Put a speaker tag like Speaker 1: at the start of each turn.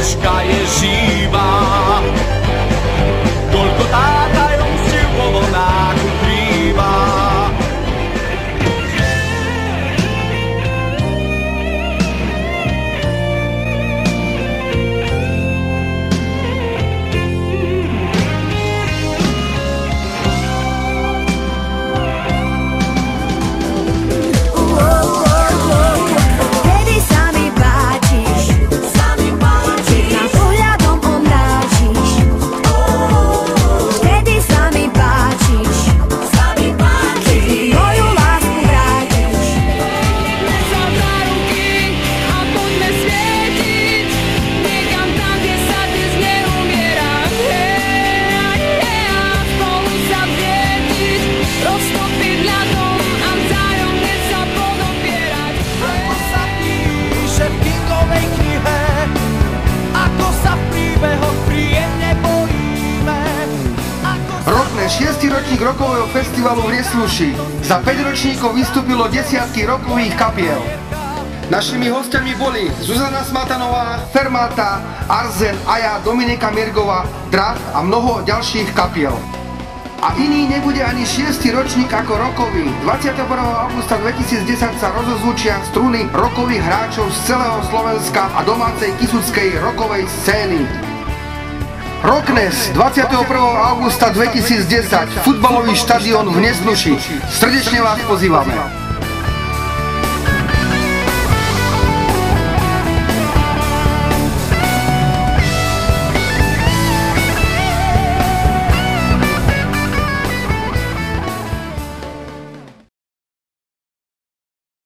Speaker 1: duška je živá. Golgota tajomstiev po vlnách ukrýva.
Speaker 2: Šiestý ročník rokového festivalu v Riesluši. Za 5 ročníkov vystúpilo desiatky rokových kapiel. Našimi hostiami boli Zuzana Smatanová, Fermata, Arzen, Aja, Dominika Miergová, Drat a mnoho ďalších kapiel. A iný nebude ani 6. ročník ako rokový. 21. augusta 2010 sa rozozvučia struny rokových hráčov z celého Slovenska a domácej kisuckej rokovej scény. Rockness 21. augusta 2010, futbalový štadión v Nesluši. Srdečne vás pozývame.